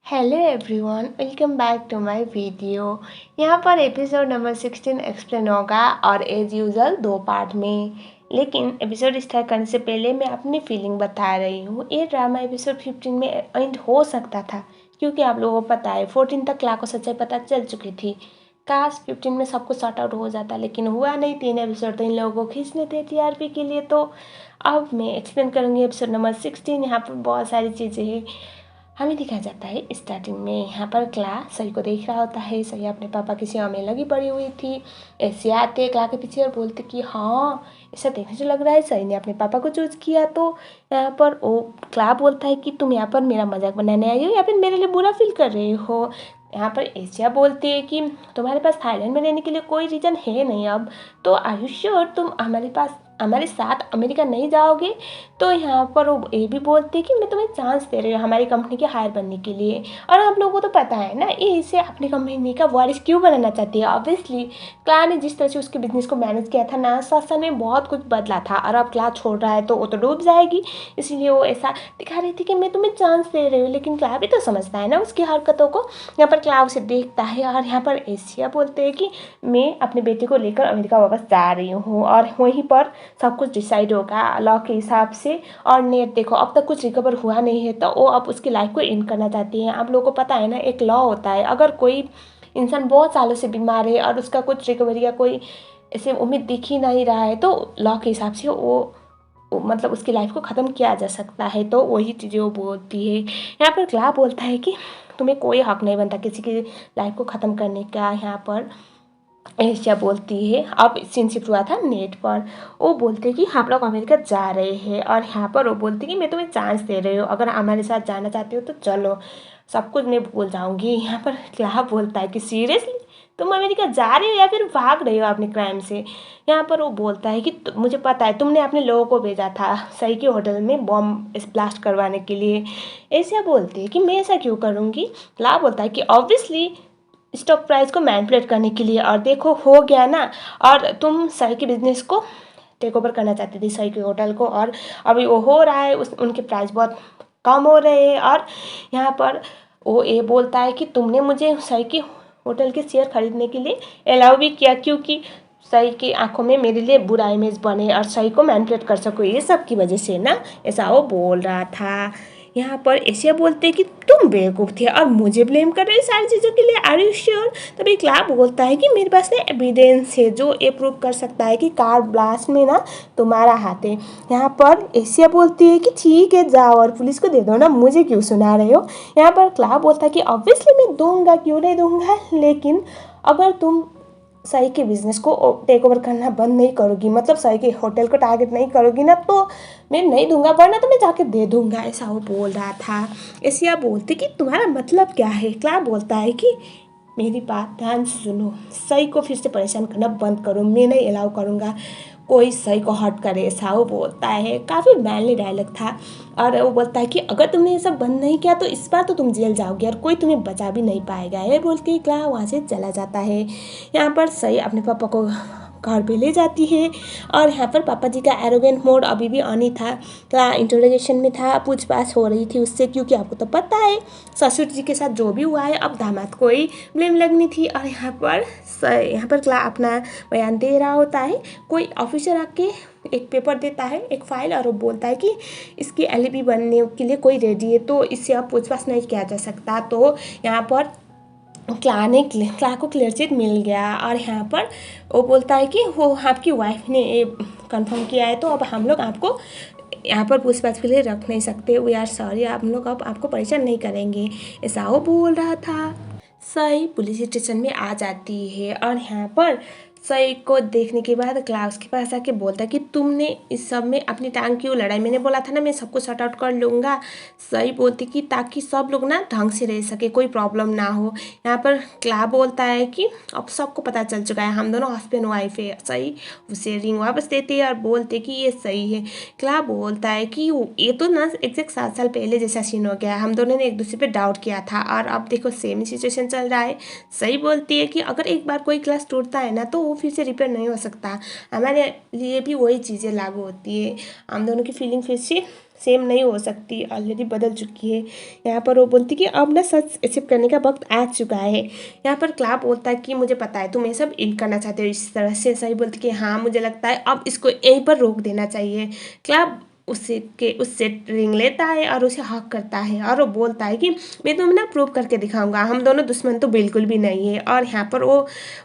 Hello everyone, welcome back to my video. यहाँ पर episode number 16 explain होगा और एज यूजुअल 2 पार्ट में। लेकिन एपिसोड स्टार्ट करने से पहले मैं अपनी फीलिंग बता रही हूँ। ये ड्रामा एपिसोड 15 में एंड हो सकता था, क्योंकि आप लोगों को पता है 14 तक क्ला को सच्चाई पता चल चुकी थी। काश 15 में सब कुछ सॉर्ट आउट हो जाता, लेकिन हुआ नहीं। 3 एपिसोड तो इन लोगों को खींचने थे टीआरपी के लिए। तो अब मैं एक्सप्लेन करूँगी एपिसोड नंबर 16। यहाँ पर बहुत सारी चीज़ें हैं। हमें दिखाया जाता है स्टार्टिंग में यहाँ पर क्ला सही को देख रहा होता है। सही अपने पापा की सेवा में लगी पड़ी हुई थी। ऐसे आते क्ला के पीछे और बोलते कि हाँ, ऐसा देखने से लग रहा है सही ने अपने पापा को चूज किया। तो यहाँ पर वो क्ला बोलता है कि तुम यहाँ पर मेरा मजाक बनाने आई हो या फिर मेरे लिए बुरा फील कर रहे हो। यहाँ पर एशिया बोलती है कि तुम्हारे पास थाईलैंड में रहने के लिए कोई रीज़न है नहीं अब। तो आर यू श्योर तुम हमारे साथ अमेरिका नहीं जाओगे। तो यहाँ पर वो ये भी बोलते हैं कि मैं तुम्हें चांस दे रही हूँ हमारी कंपनी के हायर बनने के लिए। और हम लोगों को तो पता है ना ये इसे अपनी कंपनी का वारिस क्यों बनाना चाहती है। ऑब्वियसली क्ला ने जिस तरह से उसके बिजनेस को मैनेज किया था ना, शासन में बहुत कुछ बदला था। और अब क्ला छोड़ रहा है तो वो तो डूब जाएगी। इसलिए वो ऐसा दिखा रही थी कि मैं तुम्हें चांस दे रही हूँ। लेकिन क्ला भी तो समझता है ना उसकी हरकतों को। यहाँ पर क्ला उसे देखता है और यहाँ पर एशिया बोलते हैं कि मैं अपने बेटे को लेकर अमेरिका वापस जा रही हूँ और वहीं पर सब कुछ डिसाइड होगा लॉ के हिसाब से। और नेट देखो अब तक कुछ रिकवर हुआ नहीं है, तो वो अब उसकी लाइफ को एंड करना चाहती हैं। आप लोगों को पता है ना, एक लॉ होता है, अगर कोई इंसान बहुत सालों से बीमार है और उसका कुछ रिकवरी या कोई ऐसे उम्मीद दिख ही नहीं रहा है, तो लॉ के हिसाब से वो मतलब उसकी लाइफ को ख़त्म किया जा सकता है। तो वही चीज़ें वो बोलती है। यहाँ पर क्ला बोलता है कि तुम्हें कोई हक नहीं बनता किसी की लाइफ को ख़त्म करने का। यहाँ पर एशिया बोलती है, अब सीन शिफ्ट हुआ था नेट पर। वो बोलते कि हम लोग अमेरिका जा रहे हैं और यहाँ पर वो बोलती कि मैं तुम्हें चांस दे रही हूँ, अगर हमारे साथ जाना चाहती हो तो चलो, सब कुछ मैं भूल जाऊँगी। यहाँ पर क्या बोलता है कि सीरियसली तुम अमेरिका जा रहे हो या फिर भाग रहे हो अपने क्राइम से। यहाँ पर वो बोलता है कि मुझे पता है तुमने अपने लोगों को भेजा था सही के होटल में बॉम्ब ब्लास्ट करवाने के लिए। ऐसा बोलती है कि मैं ऐसा क्यों करूँगी। ला बोलता है कि ऑब्वियसली स्टॉक प्राइस को मैनिपुलेट करने के लिए। और देखो हो गया ना, और तुम सही के बिजनेस को टेक ओवर करना चाहती थी सही के होटल को, और अभी वो हो रहा है। उनके प्राइस बहुत कम हो रहे हैं। और यहाँ पर वो ये बोलता है कि तुमने मुझे सही के होटल के शेयर खरीदने के लिए अलाउ भी किया, क्योंकि सही की आंखों में मेरे लिए बुरा इमेज बने और सही को मैनिपुलेट कर सको, ये सब की वजह से ना, ऐसा वो बोल रहा था। यहाँ पर एशिया बोलते हैं कि तुम बेवकूफ़ थे और मुझे ब्लेम कर रहे हो सारी चीज़ों के लिए, आर यू श्योर। तभी क्ला बोलता है कि मेरे पास ना एविडेंस है जो ये प्रूव कर सकता है कि कार ब्लास्ट में ना तुम्हारा हाथ है। यहाँ पर एशिया बोलती है कि ठीक है जाओ और पुलिस को दे दो ना, मुझे क्यों सुना रहे हो। यहाँ पर क्ला बोलता है कि ऑब्वियसली मैं दूंगा, क्यों नहीं दूंगा, लेकिन अगर तुम सही के बिजनेस को टेक ओवर करना बंद नहीं करोगी, मतलब सही के होटल को टारगेट नहीं करोगी ना, तो मैं नहीं दूंगा, वरना तो मैं जाके दे दूंगा। ऐसा वो बोल रहा था। एशिया बोलते कि तुम्हारा मतलब क्या है। क्ला बोलता है कि मेरी बात ध्यान से सुनो, सही को फिर से परेशान करना बंद करो, मैं नहीं अलाउ करूँगा कोई सही को हर्ट करे। ऐसा वो बोलता है। काफ़ी मैनली डायलॉग था। और वो बोलता है कि अगर तुमने ये सब बंद नहीं किया तो इस बार तो तुम जेल जाओगे और कोई तुम्हें बचा भी नहीं पाएगा। ये बोल के क्ला वहाँ से चला जाता है। यहाँ पर सही अपने पापा को घर पे ले जाती है। और यहाँ पर पापा जी का एरोगेंट मोड अभी भी ऑन ही था। क्ला इंटरोगेशन में था, पूछताछ हो रही थी उससे, क्योंकि आपको तो पता है ससुर जी के साथ जो भी हुआ है अब दामाद को ही ब्लेम लगनी थी। और यहाँ पर क्ला अपना बयान दे रहा होता है। कोई ऑफिसर आके एक पेपर देता है, एक फाइल, और वो बोलता है कि इसकी एलईबी बनने के लिए कोई रेडी है, तो इससे अब पूछताछ नहीं किया जा सकता। तो यहाँ पर क्ला को क्लियर चिट मिल गया। और यहाँ पर वो बोलता है कि वो आपकी वाइफ ने कंफर्म किया है, तो अब हम लोग आपको यहाँ पर पूछताछ के लिए रख नहीं सकते, वी आर सॉरी, हम लोग अब आपको परेशान नहीं करेंगे। ऐसा वो बोल रहा था। सही पुलिस स्टेशन में आ जाती है और यहाँ पर सही को देखने के बाद क्लास के पास आके बोलता है कि तुमने इस सब में अपनी टांग क्यों लड़ाई, मैंने बोला था ना मैं सबको सॉर्ट आउट कर लूँगा। सही बोलती कि ताकि सब लोग ना ढंग से रह सके, कोई प्रॉब्लम ना हो। यहाँ पर क्ला बोलता है कि अब सबको पता चल चुका है हम दोनों हस्बैंड वाइफ है। सही उसे रिंग वापस देते हैं और बोलते कि ये सही है। क्ला बोलता है कि ये तो ना एग्जैक्ट 7 साल पहले जैसा सीन हो गया, हम दोनों ने एक दूसरे पे डाउट किया था और अब देखो सेम सिचुएशन चल रहा है। सही बोलती है कि अगर एक बार कोई क्लास टूटता है ना तो वो फिर से रिपेयर नहीं हो सकता, हमारे लिए भी वही चीज़ें लागू होती है, हम दोनों की फीलिंग फिर से सेम नहीं हो सकती, ऑलरेडी बदल चुकी है। यहाँ पर वो बोलती कि अब ना सच एक्सेप्ट करने का वक्त आ चुका है। यहाँ पर क्लाप बोलता है कि मुझे पता है तुम ये सब इन करना चाहते हो इस तरह से। सही बोलती कि हाँ मुझे लगता है अब इसको यहीं पर रोक देना चाहिए। क्लाप उससे रिंग लेता है और उसे हक करता है और वो बोलता है कि मैं तुम्हें ना प्रूव करके दिखाऊंगा, हम दोनों दुश्मन तो बिल्कुल भी नहीं है। और यहाँ पर वो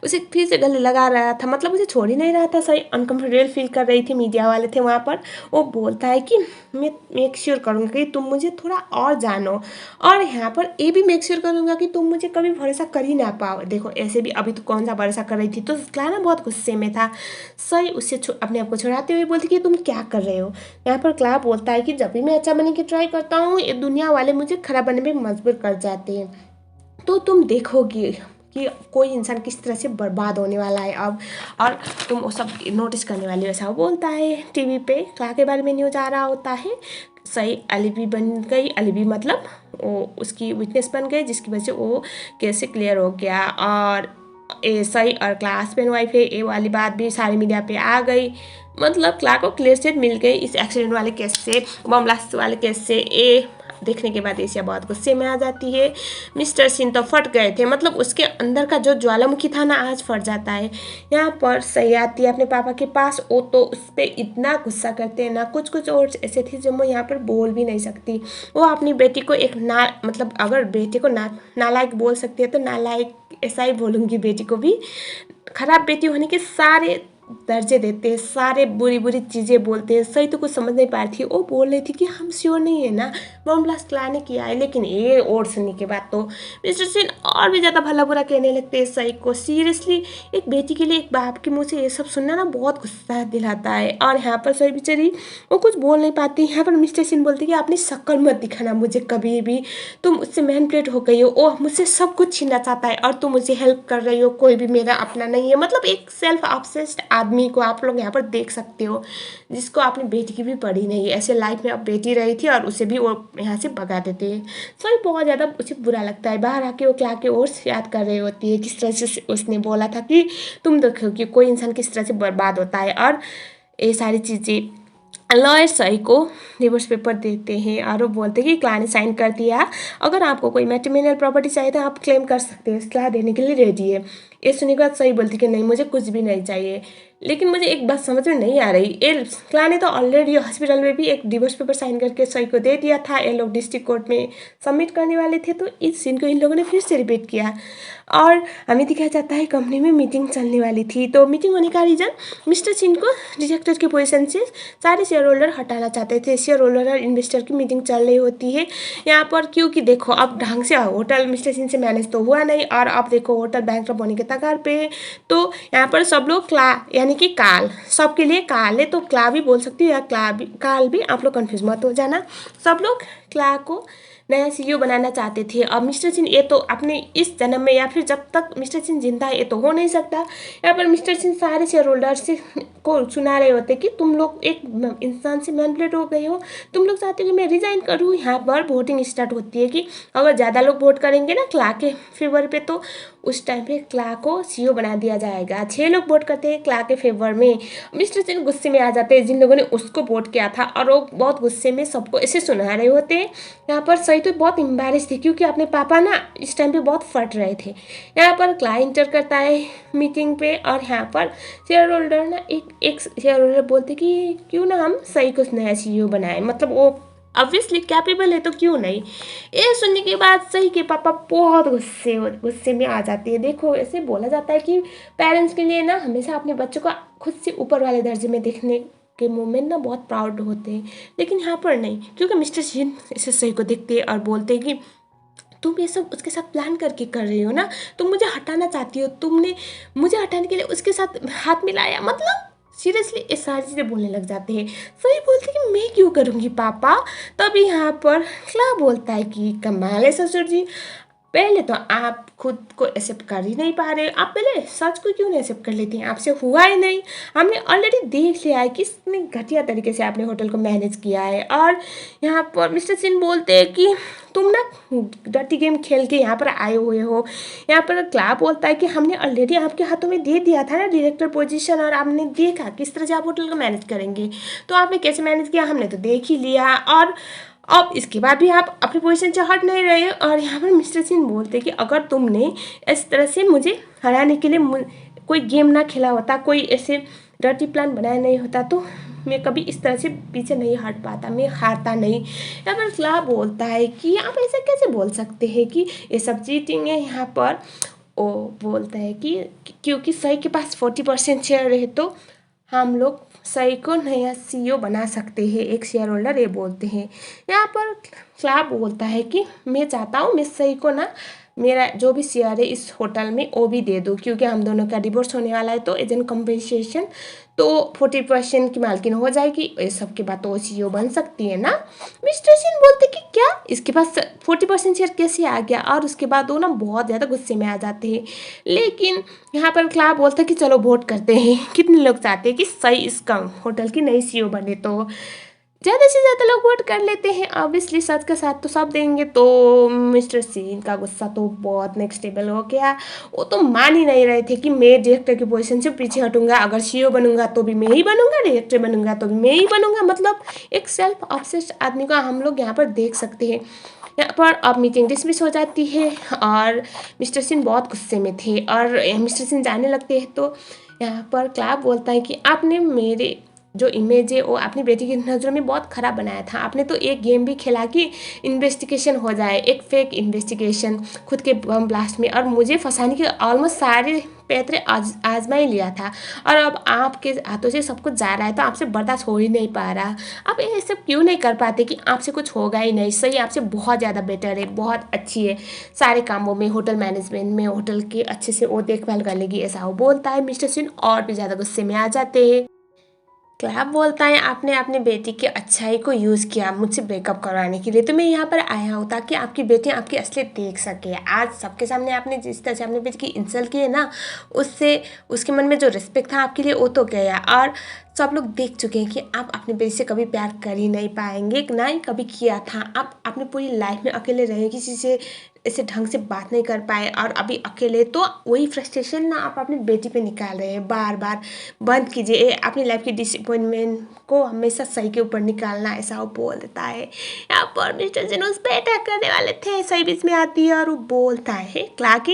उसे फिर से गले लगा रहा था, मतलब उसे छोड़ ही नहीं रहा था। सही अनकम्फर्टेबल फील कर रही थी, मीडिया वाले थे वहाँ पर। वो बोलता है कि मैं मेक श्योर करूँगा कि तुम मुझे थोड़ा और जानो, और यहाँ पर ये भी मेक श्योर करूँगा कि तुम मुझे कभी भरोसा कर ही ना पाओ। देखो ऐसे भी अभी तो कौन सा भरोसा कर रही थी, तो क्लारा बहुत गुस्से में था। सही उससे अपने आप को छुड़ाते हुए बोलती कि तुम क्या कर रहे हो। यहाँ पर क्लारा बोलता है कि जब भी मैं अच्छा बनने की ट्राई करता हूँ ये दुनिया वाले मुझे खराब बनने में मजबूर कर जाते हैं, तो तुम देखोगी कि कोई इंसान किस तरह से बर्बाद होने वाला है अब, और तुम वो सब नोटिस करने वाली हो। ऐसा वो बोलता है। टीवी पे क्लारा के बारे में न्यूज़ आ रहा होता है। सही अलीबी बन गई, अलीबी मतलब वो उसकी विटनेस बन गई, जिसकी वजह से वो केस से क्लियर हो गया। और ए सही और क्लारा हस्बैंड वाइफ है, ये वाली बात भी सारी मीडिया पे आ गई। मतलब क्लारा को क्लियर स्टेट मिल गई इस एक्सीडेंट वाले केस से, बम ब्लास्ट वाले केस से। ए देखने के बाद एशिया बहुत गुस्से में आ जाती है। मिस्टर सिंह तो फट गए थे, मतलब उसके अंदर का जो ज्वालामुखी था ना आज फट जाता है। यहाँ पर सही आती है अपने पापा के पास, वो तो उस पर इतना गुस्सा करते हैं ना, कुछ कुछ और ऐसे थे जो मैं यहाँ पर बोल भी नहीं सकती। वो अपनी बेटी को एक मतलब अगर बेटे को नालायक बोल सकती है तो नालायक ऐसा ही बोलूँगी। बेटी को भी खराब बेटी होने के सारे दर्जे देते हैं, सारे बुरी बुरी चीज़ें बोलते हैं। सही तो कुछ समझ नहीं पा रही थी, वो बोल रही थी कि हम श्योर नहीं है ना बम ब्लास्ट लाने किया है। लेकिन ये और सुनने के बाद तो मिस्टर सिंह और भी ज़्यादा भला बुरा कहने लगते हैं सही को। सीरियसली एक बेटी के लिए एक बाप के मुँह से ये सब सुनना ना बहुत गुस्सा दिलाता है। और यहाँ पर सही बेचारी वो कुछ बोल नहीं पाती। यहाँ पर मिस्टर सिंह बोलते कि आपने शक्ल मत दिखाना मुझे कभी भी, तुम उससे मैनिपुलेट हो गई हो, वो मुझसे सब कुछ छीनना चाहता है और तुम मुझे हेल्प कर रही हो, कोई भी मेरा अपना नहीं है। मतलब एक सेल्फ ऑब्सेस्ड आदमी को आप लोग यहाँ पर देख सकते हो, जिसको आपने बेटी की भी पड़ी नहीं है। ऐसे लाइफ में अब बेटी रही थी और उसे भी वो यहाँ से भगा देते हैं। सही बहुत ज़्यादा उसे बुरा लगता है। बाहर आके वो क्लारा के ओर याद कर रही होती है किस तरह से उसने बोला था कि तुम देखो कि कोई इंसान किस तरह से बर्बाद होता है। और ये सारी चीज़ें लॉयर सही को डिवोर्स पेपर देते हैं और वो बोलते हैं कि क्लारा ने साइन कर दिया, अगर आपको कोई मैट्रिमोनियल प्रॉपर्टी चाहिए तो आप क्लेम कर सकते हैं, क्लारा देने के लिए रेडी है। ये सुनने के बाद सही बोलती कि नहीं मुझे कुछ भी नहीं चाहिए। लेकिन मुझे एक बात समझ में नहीं आ रही, ये क्लारा ने तो ऑलरेडी हॉस्पिटल में भी एक डिवोर्स पेपर साइन करके सही को दे दिया था, ये लोग डिस्ट्रिक्ट कोर्ट में सबमिट करने वाले थे, तो इस सीन को इन लोगों ने फिर से रिपीट किया। और हमें दिखाया जाता है कंपनी में मीटिंग चलने वाली थी, तो मीटिंग होने का रीज़न मिस्टर सिंह को डिरेक्टर की पोजीशन से सारे शेयर होल्डर हटाना चाहते थे। शेयर होल्डर और इन्वेस्टर की मीटिंग चल रही होती है यहाँ पर, क्योंकि देखो अब ढंग से होटल मिस्टर सिंह से मैनेज तो हुआ नहीं, और अब देखो होटल बैंकरप्ट होने के कगार पे है। तो यहाँ पर सब लोग यानी कि काल, सबके लिए काल है, तो क्ला भी बोल सकती हूँ या काल भी, आप लोग कन्फ्यूज मत हो जाना। सब लोग क्ला को नया सीईओ बनाना चाहते थे। अब मिस्टर सिंह ये तो अपने इस जन्म में या फिर जब तक मिस्टर सिंह जिंदा है ये तो हो नहीं सकता। यहाँ पर मिस्टर सिंह सारे शेयर होल्डर से को सुना रहे होते कि तुम लोग एक इंसान से मैनिपुलेट हो गए हो, तुम लोग चाहते हो कि मैं रिजाइन करूँ। यहाँ पर वोटिंग स्टार्ट होती है कि अगर ज़्यादा लोग वोट करेंगे ना क्ला के फेवर पे, तो उस टाइम पे क्ला को सीईओ बना दिया जाएगा। 6 लोग वोट करते हैं क्ला के फेवर में। मिस्टर सिंह गुस्से में आ जाते हैं जिन लोगों ने उसको वोट किया था, और वो बहुत गुस्से में सबको ऐसे सुना रहे होते हैं। यहाँ पर सही तो बहुत एम्बैरेस थी क्योंकि अपने पापा ना इस टाइम पे बहुत फट रहे थे। यहाँ पर क्ला इंटर करता है मीटिंग पे, और यहाँ पर शेयर होल्डर ना एक शेयर होल्डर बोलते कि क्यों ना हम सही कुछ नया सीईओ बनाए, मतलब वो ऑब्वियसली कैपेबल है तो क्यों नहीं। ये सुनने के बाद सही के पापा बहुत गुस्से में आ जाते हैं। देखो ऐसे बोला जाता है कि पेरेंट्स के लिए ना हमेशा अपने बच्चों को खुद से ऊपर वाले दर्जे में देखने के मोमेंट ना बहुत प्राउड होते हैं, लेकिन यहाँ पर नहीं, क्योंकि मिस्टर सिंह ऐसे सही को देखते हैं और बोलते हैं कि तुम ये सब उसके साथ प्लान करके कर रही हो ना, तुम मुझे हटाना चाहती हो, तुमने मुझे हटाने के लिए उसके साथ हाथ मिलाया, मतलब सीरियसली ये सारी चीज़ें बोलने लग जाते हैं। सही बोलते कि मैं क्यों करूँगी पापा। तभी यहाँ पर क्ला बोलता है कि कमाल है ससुर जी, पहले तो आप खुद को एक्सेप्ट कर ही नहीं पा रहे, आप पहले सच को क्यों नहीं एक्सेप्ट कर लेती हैं? आपसे हुआ ही नहीं। हमने ऑलरेडी देख लिया है कि कितने घटिया तरीके से आपने होटल को मैनेज किया है। और यहाँ पर मिस्टर सिंह बोलते हैं कि तुम ना डर्टी गेम खेल के यहाँ पर आए हुए हो। यहाँ पर क्लार्क बोलता है कि हमने ऑलरेडी आपके हाथों में दे दिया था ना डायरेक्टर पोजीशन, और आपने देखा किस तरह से आप होटल को मैनेज करेंगे, तो आपने कैसे मैनेज किया हमने तो देख ही लिया। और अब इसके बाद भी आप अपनी पोजीशन से हट नहीं रहे। और यहाँ पर मिस्टर सिंह बोलते कि अगर तुमने इस तरह से मुझे हराने के लिए कोई गेम ना खेला होता, कोई ऐसे डर्टी प्लान बनाया नहीं होता, तो मैं कभी इस तरह से पीछे नहीं हट पाता, मैं हारता नहीं। यहाँ पर क्लार्क बोलता है कि आप ऐसे कैसे बोल सकते हैं कि ये सब चीटिंग है। यहाँ पर वो बोलता है कि क्योंकि सही के पास 40% शेयर है तो हम लोग सही को नया CEO बना सकते हैं, एक शेयर होल्डर ये बोलते हैं। यहाँ पर क्लार्क बोलता है कि मैं चाहता हूँ मैं सही को ना मेरा जो भी शेयर है इस होटल में वो भी दे दूँ, क्योंकि हम दोनों का डिवोर्स होने वाला है, तो एज एन कम्पेंसेशन तो 40% की मालकिन हो जाएगी। ये सब के बाद तो वो CEO बन सकती है ना। मिस्टर सिंह बोलते कि क्या इसके पास 40% शेयर कैसे आ गया, और उसके बाद वो ना बहुत ज़्यादा गुस्से में आ जाते हैं। लेकिन यहाँ पर क्लार्क बोलता है कि चलो वोट करते हैं, कितने लोग चाहते हैं कि सही इसका होटल की नई CEO बने। तो ज़्यादा से ज़्यादा लोग वोट कर लेते हैं, ऑब्वियसली सच का साथ तो सब देंगे। तो मिस्टर सिंह का गुस्सा तो बहुत नेक्स्ट लेवल हो गया। वो तो मान ही नहीं रहे थे कि मैं डायरेक्टर की पोजीशन से पीछे हटूंगा, अगर CEO बनूंगा तो भी मैं ही बनूंगा, डायरेक्टर बनूंगा तो भी मैं ही बनूंगा। मतलब एक सेल्फ ऑब्सेस्ड आदमी का हम लोग यहाँ पर देख सकते हैं। यहाँ पर अब मीटिंग डिसमिस हो जाती है और मिस्टर सिंह बहुत गुस्से में थे, और मिस्टर सिंह जाने लगते हैं। तो यहाँ पर क्लार्क बोलता है कि आपने मेरे जो इमेज है वो अपनी बेटी की नज़रों में बहुत ख़राब बनाया था। आपने तो एक गेम भी खेला कि इन्वेस्टिगेशन हो जाए, एक फेक इन्वेस्टिगेशन खुद के बम ब्लास्ट में, और मुझे फंसाने के ऑलमोस्ट सारे पैतरे आजमा ही लिया था, और अब आपके हाथों से सब कुछ जा रहा है तो आपसे बर्दाश्त हो ही नहीं पा रहा। आप ये सब क्यों नहीं कर पाते कि आपसे कुछ होगा ही नहीं, सही आपसे बहुत ज़्यादा बेटर है, बहुत अच्छी है सारे कामों में, होटल मैनेजमेंट में, होटल के अच्छे से वो देखभाल कर लेगी, ऐसा वो बोलता है। मिस्टर सिंह और भी ज़्यादा गुस्से में आ जाते हैं। क्लैप बोलता है आपने अपनी बेटी की अच्छाई को यूज़ किया मुझसे ब्रेकअप करवाने के लिए, तो मैं यहाँ पर आया हूँ ताकि आपकी बेटी आपकी असलियत देख सके। आज सबके सामने आपने जिस तरह से अपनी बेटी की इंसल्ट की है ना, उससे उसके मन में जो रिस्पेक्ट था आपके लिए वो तो गया, और सब लोग देख चुके हैं कि आप अपनी बेटी से कभी प्यार कर ही नहीं पाएंगे, ना ही कभी किया था। आप अपनी पूरी लाइफ में अकेले रहे, किसी से ऐसे ढंग से बात नहीं कर पाए, और अभी अकेले तो वही फ्रस्ट्रेशन ना आप अपनी बेटी पे निकाल रहे हैं बार बार। बंद कीजिए अपनी लाइफ की डिसअपॉइंटमेंट को हमेशा सही के ऊपर निकालना, ऐसा वो बोल देता है। यहाँ पर मिस्टर जिन उस पर अटैक करने वाले थे, सही बीच में आती है और वो बोलता है क्लार्क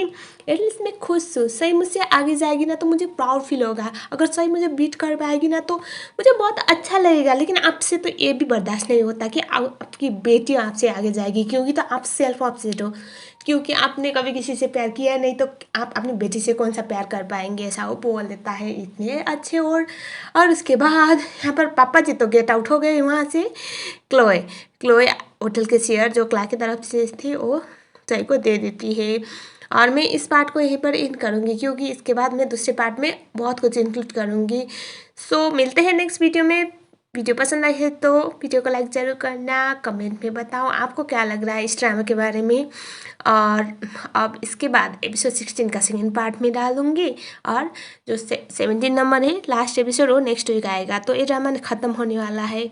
एटलीस्ट मैं खुश हूँ, सही मुझसे आगे जाएगी ना तो मुझे प्राउड फील होगा, अगर सही मुझे बीट कर पाएगी ना तो मुझे बहुत अच्छा लगेगा। लेकिन आपसे तो ये भी बर्दाश्त नहीं होता कि आपकी बेटी आपसे आगे जाएगी, क्योंकि तो आप सेल्फ ऑब्सेस्ड हो, क्योंकि आपने कभी किसी से प्यार किया नहीं, तो आप अपनी बेटी से कौन सा प्यार कर पाएंगे, ऐसा वो बोल देता है इतने अच्छे। और उसके बाद यहाँ पर पापा जी तो गेट आउट हो गए वहाँ से। क्लोए क्लोए होटल के शेयर जो क्लार्क की तरफ से थे वो सही को दे देती है। और मैं इस पार्ट को यहीं पर इन करूँगी, क्योंकि इसके बाद मैं दूसरे पार्ट में बहुत कुछ इंक्लूड करूँगी। सो मिलते हैं नेक्स्ट वीडियो में। वीडियो पसंद आई है तो वीडियो को लाइक ज़रूर करना, कमेंट में बताओ आपको क्या लग रहा है इस ड्रामा के बारे में। और अब इसके बाद एपिसोड 16 का सेकेंड पार्ट में डालूँगी, और जो 17 नंबर है लास्ट एपिसोड वो नेक्स्ट वीक आएगा। तो ये ड्रामा ख़त्म होने वाला है।